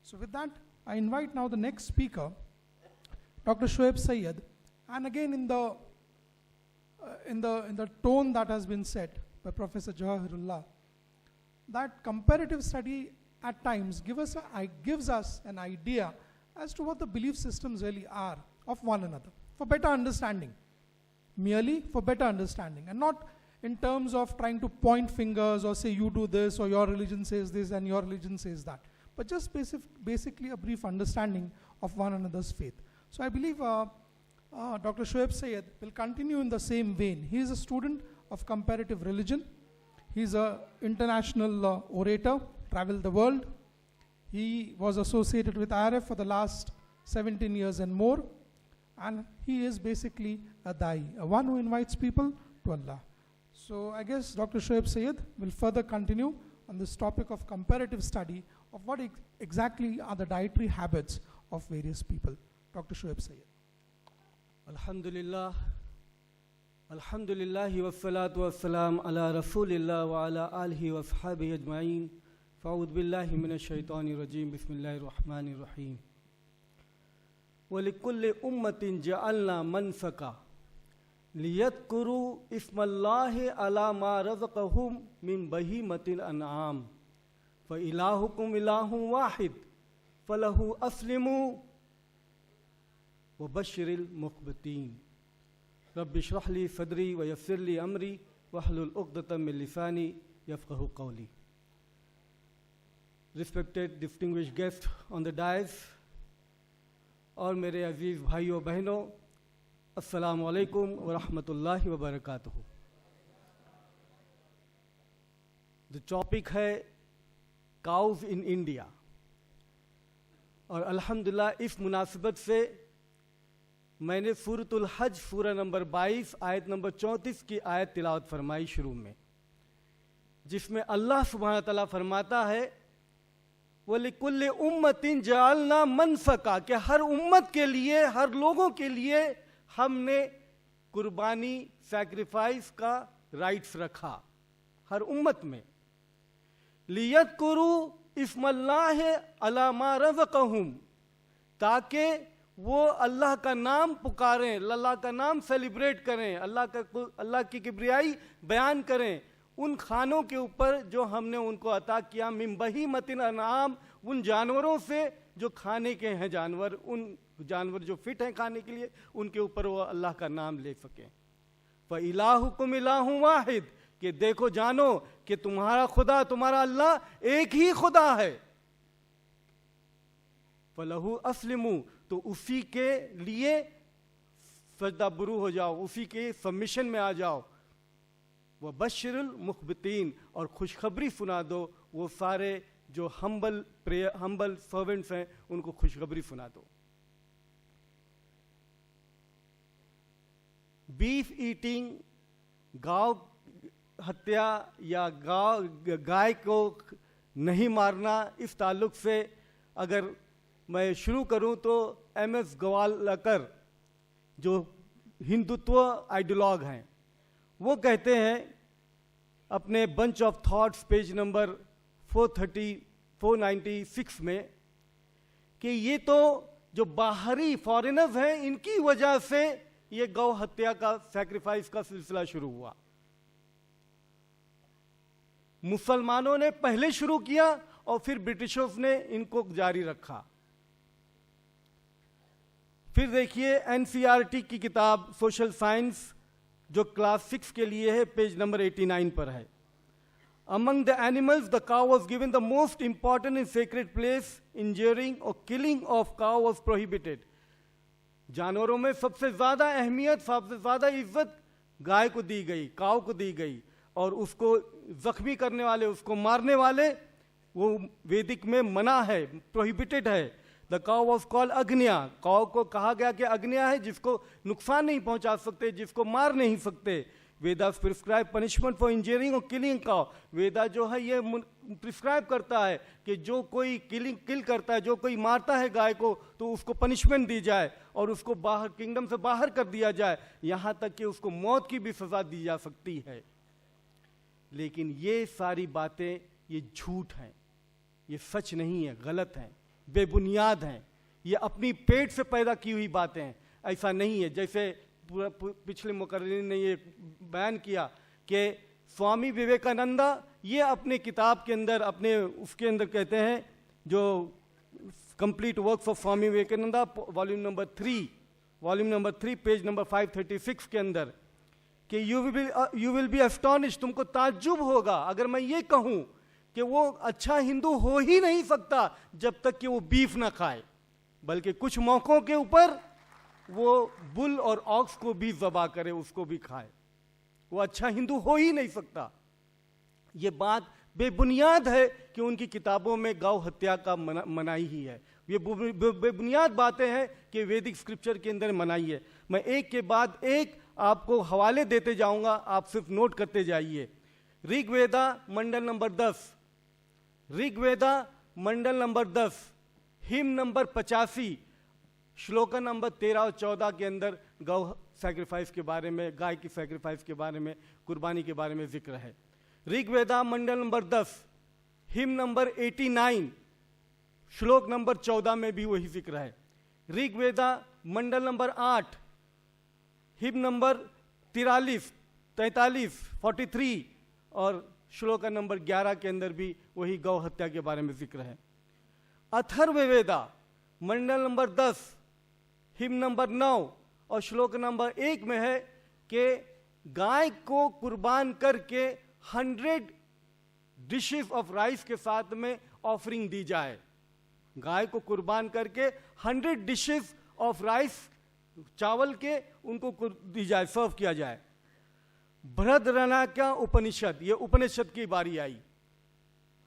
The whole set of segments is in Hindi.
So with that, I invite now the next speaker, Dr. Shoaib Sayed, and again in the tone that has been set by Professor Jawahirullah, that comparative study at times gives us an idea as to what the belief systems really are of one another, for better understanding, merely for better understanding, and not in terms of trying to point fingers or say you do this or your religion says this and your religion says that, but just basically a brief understanding of one another's faith. So I believe Dr. Shoaib Sayed will continue in the same vein. He is a student of comparative religion. He is an international orator, traveled the world. He was associated with IRF for the last 17 years and more. And he is basically a da'i, one who invites people to Allah. So I guess Dr. Shoaib Sayed will further continue on this topic of comparative study of what exactly are the dietary habits of various people. Dr. Shoaib Sayed. Alhamdulillah wa salatu wa salam ala rasulillah wa ala alihi wa ashabihi ajma'in. Fa'udhu billahi minash shaitani rajim. Bismillahir rahmanir rahim. Wa likulli ummatin ja'alna mansaka liyadhkuru ismallahi ala ma razaqahum min bahimatil an'am. Fa ilahukum ilahun wahid falahu aslimu wa bashiril mukhbitin. Rabbi shrah li sadri wa yassir li amri wahlul uqdatan min lisani yafqahu qawli. Respected distinguished guests on the dais और मेरे अजीज़ भाइयों बहनों, अस्सलामु अलैकुम व रहमतुल्लाहि व बरकातुहू। The topic है cows in India, और अल्हम्दुलिल्लाह इस मुनासिबत से मैंने सूरतुल हज सूरा नंबर 22 आयत नंबर 34 की आयत तिलावत फरमाई शुरू में, जिसमें अल्लाह सुब्हानहू तआला फरमाता है वलिकुल्लि उम्मतिन जअलना मनसका, कि हर उम्मत के लिए, हर लोगों के लिए हमने कुर्बानी सैक्रिफाइस का राइट्स रखा, हर उम्मत में। लियदकुरु इस्मल्लाह अला मा रज़क़हुम, ताकि वो अल्लाह का नाम पुकारें, अल्लाह का नाम सेलिब्रेट करें, अल्लाह की किब्रियाई बयान करें उन खानों के ऊपर जो हमने उनको अता किया, मिन बहीमतिल अनआम, उन जानवरों से जो खाने के हैं जानवर, उन जानवर जो फिट हैं खाने के लिए, उनके ऊपर वो अल्लाह का नाम ले सकें। फ़ इलाहुकुम इलाहुन वाहिद, कि देखो जानो कि तुम्हारा खुदा, तुम्हारा अल्लाह एक ही खुदा है। फलहु अस्लिमू, तो उसी के लिए सजदा बुरू हो जाओ, उसी के सबमिशन में आ जाओ। वह बशिरुल मुखबितीन, और खुशखबरी सुना दो वो सारे जो हम्बल सर्वेंट्स हैं, उनको खुशखबरी सुना दो। बीफ ईटिंग, गांव हत्या या गाय को नहीं मारना, इस ताल्लुक से अगर मैं शुरू करूं तो एम.एस. गोवालकर जो हिंदुत्व आइडियोलॉग हैं, वो कहते हैं अपने bunch of thoughts page number 496 में कि ये तो जो बाहरी फॉरेनर्स हैं, इनकी वजह से ये गौ हत्या का सैक्रिफाइस का सिलसिला शुरू हुआ। मुसलमानों ने पहले शुरू किया और फिर ब्रिटिशर्स ने इनको जारी रखा। फिर देखिए एनसीईआरटी की किताब सोशल साइंस जो क्लास 6 के लिए है, पेज नंबर 89 पर है। Among the animals, the cow was given the most important and sacred place. Injuring or killing of cow was prohibited. जानवरों में सबसे ज्यादा अहमियत, सबसे ज्यादा इज्जत गाय को दी गई, काव को दी गई, और उसको जख्मी करने वाले, उसको मारने वाले, वो वैदिक में मना है, प्रोहिबिटेड है। द काव वॉज कॉल्ड अग्निया, काव को कहा गया कि अग्निया है, जिसको नुकसान नहीं पहुंचा सकते, जिसको मार नहीं सकते। वेदा प्रिस्क्राइब पनिशमेंट फॉर इंजरिंग और किलिंग काव, वेदा जो है ये प्रिस्क्राइब करता है कि जो कोई किल करता है, जो कोई मारता है गाय को, तो उसको पनिशमेंट दी जाए और उसको बाहर, किंगडम से बाहर कर दिया जाए, यहां तक कि उसको मौत की भी सजा दी जा सकती है। लेकिन ये सारी बातें ये झूठ हैं, ये सच नहीं है, गलत हैं। बेबुनियाद हैं, ये अपनी पेट से पैदा की हुई बातें हैं। ऐसा नहीं है, जैसे पिछले मुकर्रिरीन ने ये बयान किया कि स्वामी विवेकानंदा ये अपने किताब के अंदर, अपने उसके अंदर कहते हैं, जो complete works of Swami Vivekananda volume number 3 page number 536 के अंदर, कि यू विल बी एस्टॉनिश, तुमको ताज्जुब होगा अगर मैं ये कहूं कि वो अच्छा हिंदू हो ही नहीं सकता जब तक कि वो बीफ ना खाए, बल्कि कुछ मौकों के ऊपर वो बुल और ऑक्स को भी ज़बा करे, उसको भी खाए, वो अच्छा हिंदू हो ही नहीं सकता। ये बात बेबुनियाद है कि उनकी किताबों में गौ हत्या का मनाही ही है। ये बेबुनियाद बातें हैं कि वैदिक स्क्रिप्चर के अंदर मनाही है। मैं एक के बाद एक आपको हवाले देते जाऊंगा, आप सिर्फ नोट करते जाइए। ऋग्वेदा मंडल नंबर 10, ऋग्वेदा मंडल नंबर 10 हिम नंबर 85 श्लोक नंबर 13 और 14 के अंदर गौ सैक्रिफाइस के बारे में, गाय की सैक्रिफाइस के बारे में, कुर्बानी के बारे में जिक्र है। ऋग्वेदा मंडल नंबर 10 हिम नंबर 89 श्लोक नंबर 14 में भी वही जिक्र है। ऋग्वेदा मंडल नंबर 8 हिम नंबर 43 43 और श्लोक नंबर 11 के अंदर भी वही गौ हत्या के बारे में जिक्र है। अथर्ववेदा मंडल नंबर 10 हिम नंबर 9 और श्लोक नंबर 1 में है कि गाय को कुर्बान करके 100 डिशेस ऑफ राइस के साथ में ऑफरिंग दी जाए। गाय को कुर्बान करके 100 डिशेस ऑफ राइस, चावल के, उनको दी जाए, सर्व किया जाए। बृहद्रणारण्यक उपनिषद, ये उपनिषद की बारी आई।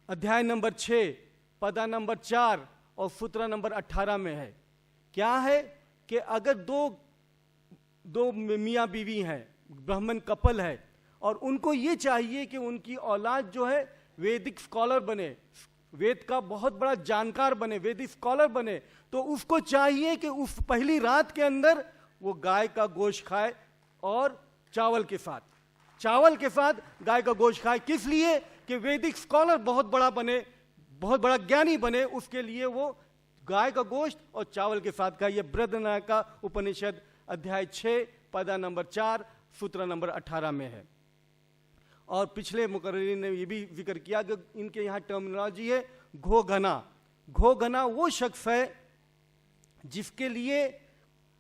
अध्याय नंबर 6 पदा नंबर 4 और सूत्र नंबर 18 में है। क्या है कि अगर दो मियाँ बीवी हैं, ब्राह्मण कपल है, और उनको ये चाहिए कि उनकी औलाद जो है वैदिक स्कॉलर बने, वेद का बहुत बड़ा जानकार बने, वैदिक स्कॉलर बने, तो उसको चाहिए कि उस पहली रात के अंदर वो गाय का गोश्त खाए और चावल के साथ गाय का गोश्त खाए। किस लिए? कि वैदिक स्कॉलर बहुत बड़ा बने, बहुत बड़ा ज्ञानी बने, उसके लिए वो गाय का गोश्त और चावल के साथ खाए। ये बृहद्रणारण्यक का उपनिषद अध्याय 6 पदा नंबर 4 सूत्र नंबर 18 में है। और पिछले मुकर्रिरीन ने ये भी जिक्र किया कि इनके यहाँ टर्मिनोलॉजी है घोघना। घोघना वो शख्स है जिसके लिए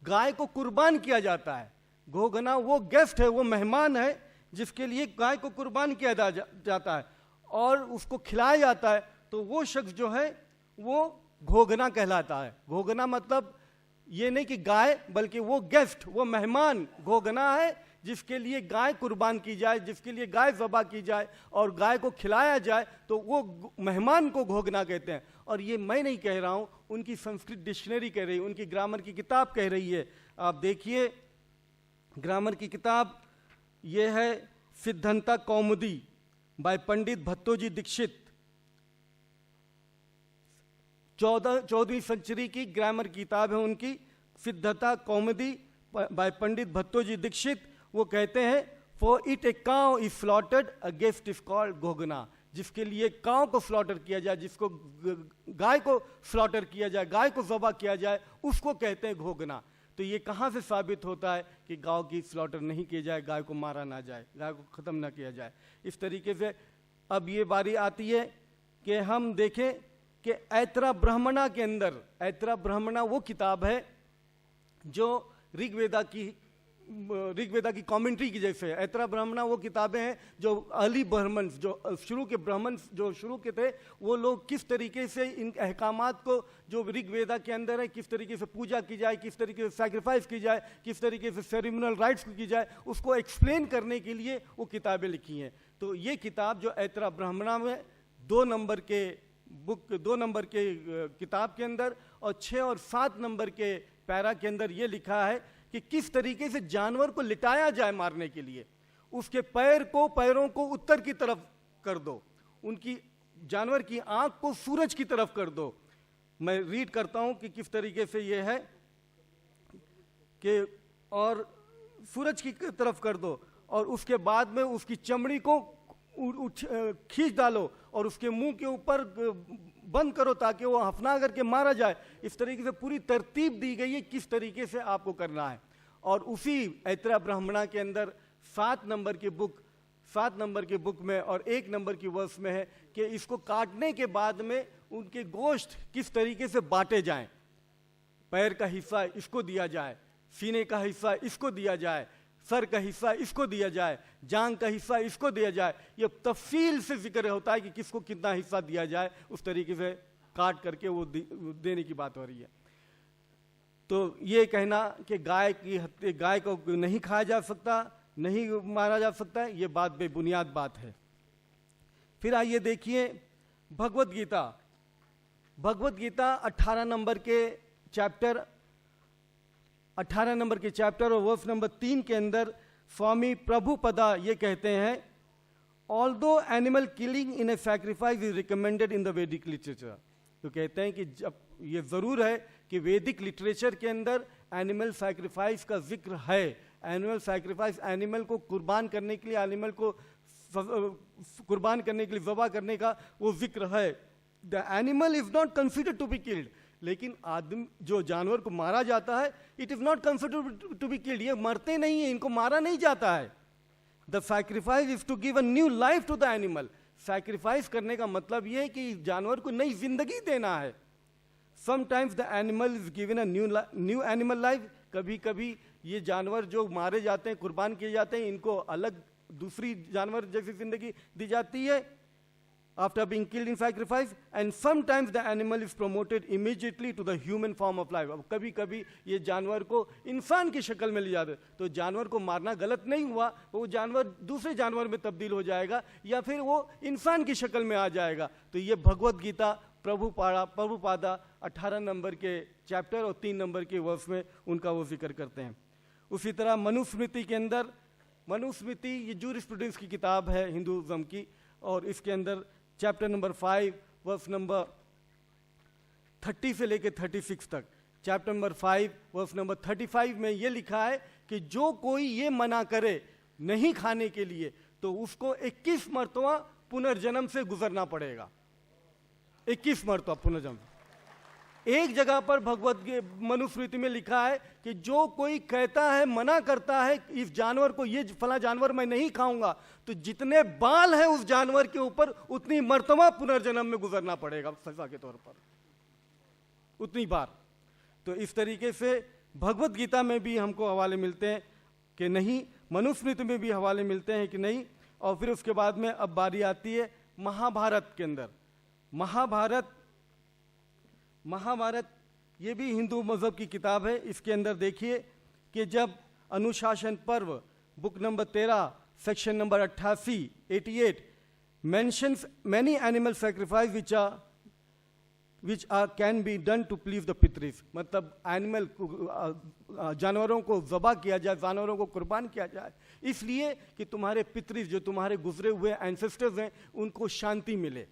गाय को कुर्बान किया जाता है। घोघना वो गेस्ट है, वो मेहमान है जिसके लिए गाय को कुर्बान किया जाता है और उसको खिलाया जाता है, तो वो शख्स जो है वो घोघना कहलाता है। घोघना मतलब ये नहीं कि गाय, बल्कि वो गेस्ट, वो मेहमान घोघना है जिसके लिए गाय कुर्बान की जाए, जिसके लिए गाय ज़बा की जाए और गाय को खिलाया जाए, तो वो मेहमान को घोघना कहते हैं। और ये मैं नहीं कह रहा हूँ, उनकी संस्कृत डिक्शनरी कह रही है, उनकी ग्रामर की किताब कह रही है। आप देखिए ग्रामर की किताब, ये है सिद्धांता कौमुदी बाय पंडित भट्टोजी दीक्षित, 14वीं सेंचुरी की ग्रामर की किताब है उनकी, सिद्धांता कौमुदी बाय पंडित भट्टोजी दीक्षित। वो कहते हैं for it a cow is slaughtered a guest is called goghna. जिसके लिए काउ को स्लॉटर किया जाए, जिसको गाय को स्लॉटर किया जाए, गाय को ज़बा किया जाए, उसको कहते हैं घोघना। तो ये कहाँ से साबित होता है कि गाय की स्लॉटर नहीं किया जाए, गाय को मारा ना जाए, गाय को ख़त्म ना किया जाए। इस तरीके से अब ये बारी आती है कि हम देखें कि ऐतरा ब्राह्मणा के अंदर, ऐतरा ब्राह्मणा वो किताब है जो ऋग्वेदा की कमेंट्री की जैसे है। ऐतरा ब्राह्मणा वो किताबें हैं जो अर्ली ब्राह्मण्स, जो शुरू के ब्राह्मण्स जो शुरू के थे, वो लोग किस तरीके से इन अहकामात को जो ऋग्वेदा के अंदर है, किस तरीके से पूजा की जाए, किस तरीके से सैक्रिफाइस की जाए, किस तरीके से सेरेमनियल राइट्स की जाए, उसको एक्सप्लेन करने के लिए वो किताबें लिखी हैं। तो ये किताब जो ऐतरा ब्राह्मणा में 2 नंबर के किताब के अंदर और 6 और 7 नंबर के पैरा के अंदर ये लिखा है कि किस तरीके से जानवर को लिटाया जाए मारने के लिए। उसके पैरों को उत्तर की तरफ कर दो, उनकी जानवर की आंख को सूरज की तरफ कर दो। मैं रीड करता हूं कि किस तरीके से ये है कि और सूरज की तरफ कर दो, और उसके बाद में उसकी चमड़ी को खींच डालो और उसके मुंह के ऊपर बंद करो ताकि वो हफना करके मारा जाए। इस तरीके से पूरी तरतीब दी गई है किस तरीके से आपको करना है। और उसी ऐतरा ब्राह्मणा के अंदर 7 नंबर की बुक में और 1 नंबर की वर्स में है कि इसको काटने के बाद में उनके गोश्त किस तरीके से बांटे जाएं। पैर का हिस्सा इसको दिया जाए, सीने का हिस्सा इसको दिया जाए, सर का हिस्सा इसको दिया जाए, जांग का हिस्सा इसको दिया जाए। ये तफसील से जिक्र होता है कि किसको कितना हिस्सा दिया जाए, उस तरीके से काट करके वो देने की बात हो रही है। तो ये कहना कि गाय को नहीं खाया जा सकता, नहीं मारा जा सकता है, ये बात बेबुनियाद बात है। फिर आइए देखिए भगवत गीता 18 नंबर के चैप्टर और वर्स नंबर 3 के अंदर स्वामी प्रभुपदा ये कहते हैं, although animal killing in A sacrifice is recommended in the वैदिक लिटरेचर। तो कहते हैं कि जब ये जरूर है कि वैदिक लिटरेचर के अंदर एनिमल सैक्रिफाइस का जिक्र है, एनिमल सैक्रिफाइस एनिमल को कुर्बान करने के लिए, एनिमल को कुर्बान करने के लिए ज़बह करने का वो जिक्र है। The animal is not considered to be killed, लेकिन आदमी जो जानवर को मारा जाता है it is not considered to be killed, ये मरते नहीं है, इनको मारा नहीं जाता है। The sacrifice is to give a new life to the animal. Sacrifice करने का मतलब ये है कि जानवर को नई जिंदगी देना है। Sometimes the animal is given a new animal life. कभी कभी ये जानवर जो मारे जाते हैं, कुर्बान किए जाते हैं, इनको अलग दूसरी जानवर जैसी जिंदगी दी जाती है after being killed in sacrifice, and sometimes the animal is promoted immediately to the human form of life. अब कभी कभी ये जानवर को इंसान की शक्ल में ले जाते, तो जानवर को मारना गलत नहीं हुआ, वो जानवर दूसरे जानवर में तब्दील हो जाएगा या फिर वो इंसान की शक्ल में आ जाएगा। तो ये भगवत गीता प्रभुपादा 18 नंबर के चैप्टर और 3 नंबर के वर्स में उनका वो जिक्र करते हैं। उसी तरह मनुस्मृति के अंदर, मनुस्मृति ये जूरिस्प्रूडेंस की किताब है हिंदुज़म की, और इसके अंदर चैप्टर नंबर 5 वर्स नंबर 30 से लेकर 36 तक, चैप्टर नंबर 5 वर्स नंबर 35 में ये लिखा है कि जो कोई ये मना करे नहीं खाने के लिए तो उसको 21 मरतबा पुनर्जन्म से गुजरना पड़ेगा। 21 मरतबा पुनर्जन्म। एक जगह पर भगवत मनुस्मृति में लिखा है कि जो कोई कहता है, मना करता है इस जानवर को, ये फला जानवर मैं नहीं खाऊंगा, तो जितने बाल हैं उस जानवर के ऊपर उतनी मर्तबा पुनर्जन्म में गुजरना पड़ेगा सजा के तौर पर, उतनी बार। तो इस तरीके से भगवत गीता में भी हमको हवाले मिलते हैं कि नहीं, मनुस्मृति में भी हवाले मिलते हैं कि नहीं। और फिर उसके बाद में अब बारी आती है महाभारत के अंदर। महाभारत ये भी हिंदू मज़हब की किताब है। इसके अंदर देखिए कि जब अनुशासन पर्व book number 13 section number 88 mentions many animal sacrifice which can be done to please the pitrus, मतलब एनिमल जानवरों को ज़बह किया जाए, जानवरों को कुर्बान किया जाए इसलिए कि तुम्हारे पितृस, जो तुम्हारे गुजरे हुए एंसेस्टर्स हैं, उनको शांति मिले,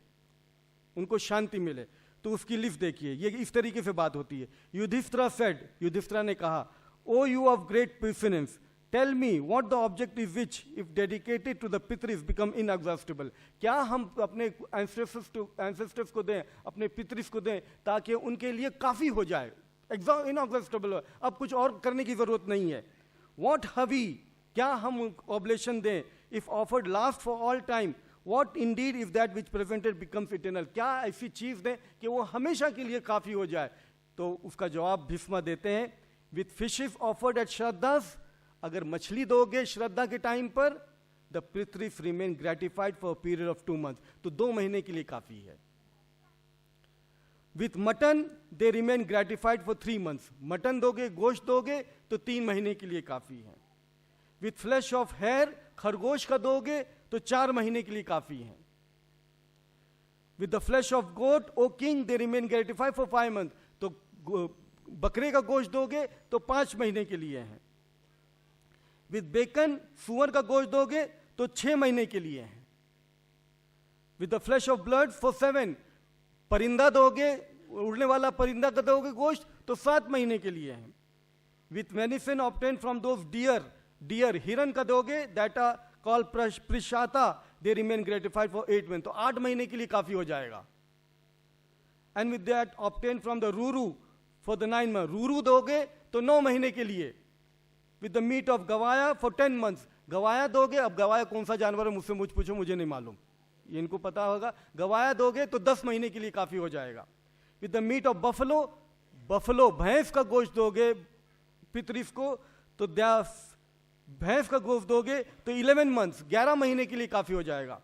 उनको शांति मिले। तो उसकी लिस्ट देखिए, ये इस तरीके से बात होती है। युधिष्ठिरा ने कहा, O you of great precedence, tell me what the object is which if dedicated to the Pitris become inexhaustible. क्या हम अपने एंसेस्टर्स को दें, अपने पितृस को दें ताकि उनके लिए काफ़ी हो जाए, इनएग्जॉस्टिबल हो, अब कुछ और करने की ज़रूरत नहीं है। व्हाट हवी, क्या हम ऑब्लेशन दें, if offered last for all time, What indeed if that which presented becomes eternal, क्या ऐसी चीज़ दें कि वो हमेशा के लिए काफ़ी हो जाए। तो उसका जवाब भीष्म देते हैं, with fishes offered at Shraddhas, अगर मछली दोगे श्रद्धा के टाइम पर, the Pitris remain gratified for period of 2 months, तो 2 महीने के लिए काफ़ी है। With mutton they remain gratified for 3 months, mutton दोगे, गोश्त दोगे तो 3 महीने के लिए काफ़ी है। विथ फ्लैश ऑफ हेयर, खरगोश का दोगे तो 4 महीने के लिए काफी है। With the flesh of goat O king they remain gratified for 5 months, तो बकरे का गोश्त दोगे तो 5 महीने के लिए है। विद बेकन, सुअर का गोश्त दोगे तो 6 महीने के लिए है। With the flesh of blood for 7, परिंदा दोगे, उड़ने वाला परिंदा का दोगे गोश्त तो 7 महीने के लिए है। With venison obtain from those deer, हिरन का दोगे that are call prishata they remain gratified for 8 month, तो 8 महीने के लिए काफी हो जाएगा. And with that obtain from the ruru for the 9 month, रूरू दोगे तो 9 महीने के लिए. With the meat of gavaya for 10 months, गवाया दोगे, अब गवाया कौन सा जानवर है मुझसे पूछो, मुझे नहीं मालूम, ये इनको पता होगा. गवाया दोगे तो 10 महीने के लिए काफी हो जाएगा. With the meat of buffalo, buffalo भैंस का गोश्त दोगे पितृफ को, तो भैंस का गोश्त दोगे तो 11 मंथ्स, 11 महीने के लिए काफी हो जाएगा.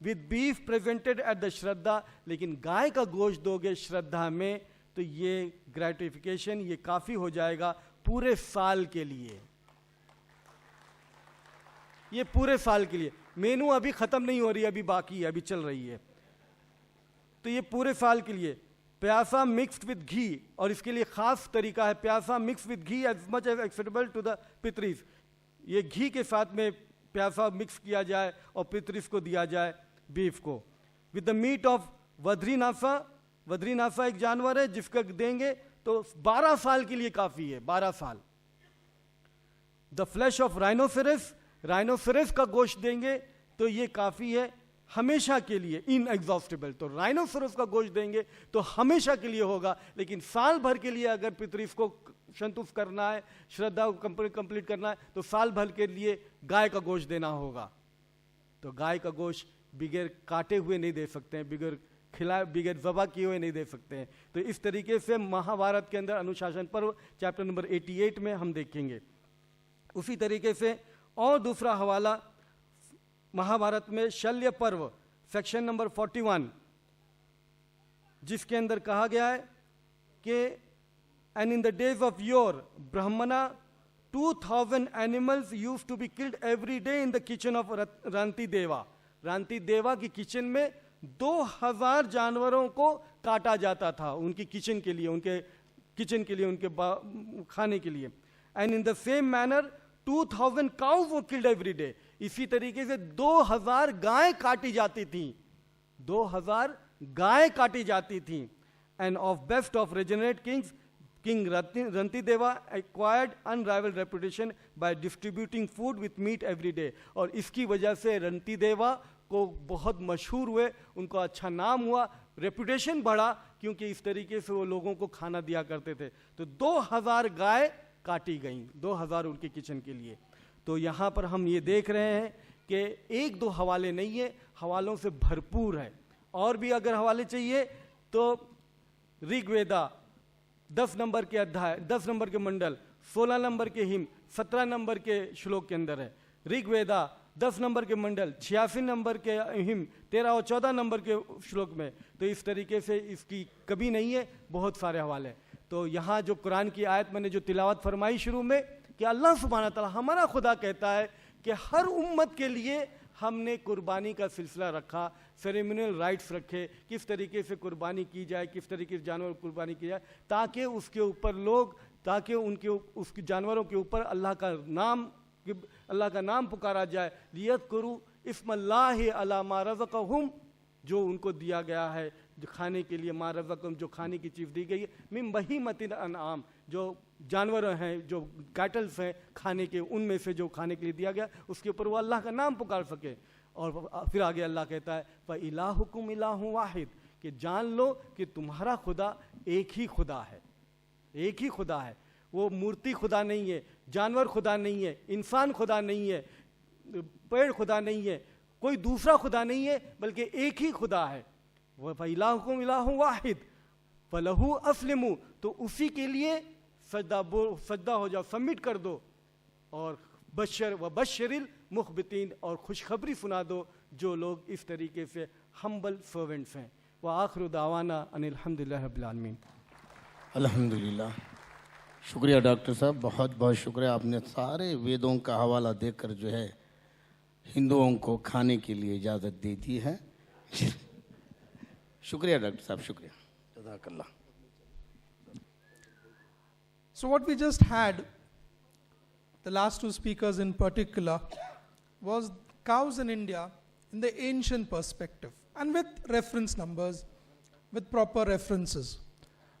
With beef presented at the Shraddha, लेकिन गाय का गोश्त दोगे श्रद्धा में तो ये ग्रेटिफिकेशन ये काफी हो जाएगा पूरे साल के लिए. ये पूरे साल के लिए, मेनू अभी खत्म नहीं हो रही, अभी बाकी है, अभी चल रही है. तो ये पूरे साल के लिए. प्यासा मिक्स्ड विद घी, और इसके लिए खास तरीका है, payasa mix with ghee as much as acceptable to the Pitris. ये घी के साथ में प्यासा मिक्स किया जाए और पितरीज को दिया जाए बीफ को. विद द मीट ऑफ वद्रीनासा, वद्रीनासा एक जानवर है जिसका देंगे तो 12 साल के लिए काफी है, 12 साल. The flesh of rhinoceros, rhinoceros का गोश्त देंगे तो ये काफी है हमेशा के लिए, इनएग्जॉस्टेबल. तो राइनोसेरस का गोश्त देंगे तो हमेशा के लिए होगा, लेकिन साल भर के लिए अगर पितृफ को संतुष्ट करना है, श्रद्धा को कंप्लीट करना है, तो साल भर के लिए गाय का गोश्त देना होगा. तो गाय का गोश्त बिगैर काटे हुए नहीं दे सकते हैं, बिगैर ज़बा किए हुए नहीं दे सकते हैं. तो इस तरीके से महाभारत के अंदर अनुशासन पर्व चैप्टर नंबर 88 में हम देखेंगे. उसी तरीके से और दूसरा हवाला महाभारत में शल्य पर्व सेक्शन नंबर 41, जिसके अंदर कहा गया है कि and in the days of yore Brahmana 2000 animals used to be killed every day in the kitchen of Ranti Deva. Ranti देवा की किचन में 2000 जानवरों को काटा जाता था उनकी किचन के लिए, उनके किचन के लिए, उनके खाने के लिए. And in the same manner 2000 cows were killed every day. इसी तरीके से 2000 गाय काटी जाती थी, 2000 गाय काटी जाती थी. And of best of regenerate kings, king Rantideva acquired unrivalled reputation by distributing food with meat every day. और इसकी वजह से रंतिदेवा को बहुत मशहूर हुए, उनको अच्छा नाम हुआ, रेपुटेशन बढ़ा, क्योंकि इस तरीके से वो लोगों को खाना दिया करते थे. तो 2000 गाय काटी गई, 2000 उनके किचन के लिए. तो यहाँ पर हम ये देख रहे हैं कि 1-2 हवाले नहीं है, हवालों से भरपूर है. और भी अगर हवाले चाहिए तो ऋग्वेदा 10 नंबर के अध्याय, 10 नंबर के मंडल, 16 नंबर के हिम, 17 नंबर के श्लोक के अंदर है. ऋग्वेदा 10 नंबर के मंडल, 86 नंबर के हिम, 13 और 14 नंबर के श्लोक में. तो इस तरीके से इसकी कभी नहीं है, बहुत सारे हवाले. तो यहाँ जो कुरान की आयत मैंने जो तिलावत फरमाई शुरू में कि अल्लाह सुब्हानहू व तआला हमारा खुदा कहता है कि हर उम्मत के लिए हमने कुर्बानी का सिलसिला रखा, सेरेमोनियल राइट्स रखे, किस तरीके से कुर्बानी की जाए, किस तरीके से जानवर कुर्बानी की जाए, ताकि उसके ऊपर लोग, ताकि उसके जानवरों के ऊपर अल्लाह का नाम पुकारा जाए. लियत करू इस्मल्लाहि अला मा रज़क़हुम, जो उनको दिया गया है जो खाने के लिए, मा रज़क़हुम जो खाने की चीज़ दी गई है, मिन बहीमतिल अनआम जो जानवर हैं, जो कैटल्स हैं खाने के, उनमें से जो खाने के लिए दिया गया उसके ऊपर वो अल्लाह का नाम पुकार सके. और फिर आगे अल्लाह कहता है व इलाहुकुम इलाहु वाहिद, कि जान लो कि तुम्हारा खुदा एक ही खुदा है, एक ही खुदा है. वो मूर्ति खुदा नहीं है, जानवर खुदा नहीं है, इंसान खुदा नहीं है, पेड़ खुदा नहीं है, कोई दूसरा खुदा नहीं है, बल्कि एक ही खुदा है. व इलाहुकुम इलाहु वाहिद फलहु अस्लिमू, तो उसी के लिए सजदा हो जाओ, सबमिट कर दो. और बशरिल मुखबितीन, और खुशखबरी सुना दो जो लोग इस तरीके से हम्बल सर्वेंट्स हैं. व आखिर दावाना अनिल हम्दुलिल्लाहि रब्बिल आलमीन. अल्हम्दुलिल्लाह. शुक्रिया डॉक्टर साहब, बहुत बहुत शुक्रिया. आपने सारे वेदों का हवाला देकर जो है हिंदुओं को खाने के लिए इजाज़त दे दी है. शुक्रिया डॉक्टर साहब, शुक्रिया. जज़ाकल्लाह. So what we just had, the last two speakers in particular, was cows in India in the ancient perspective and with reference numbers, with proper references.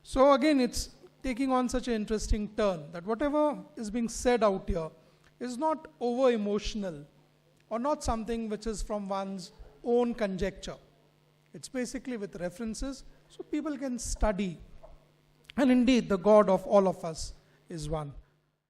So again, it's taking on such an interesting turn that whatever is being said out here is not over emotional or not something which is from one's own conjecture. It's basically with references, so people can study. And indeed, the God of all of us is one.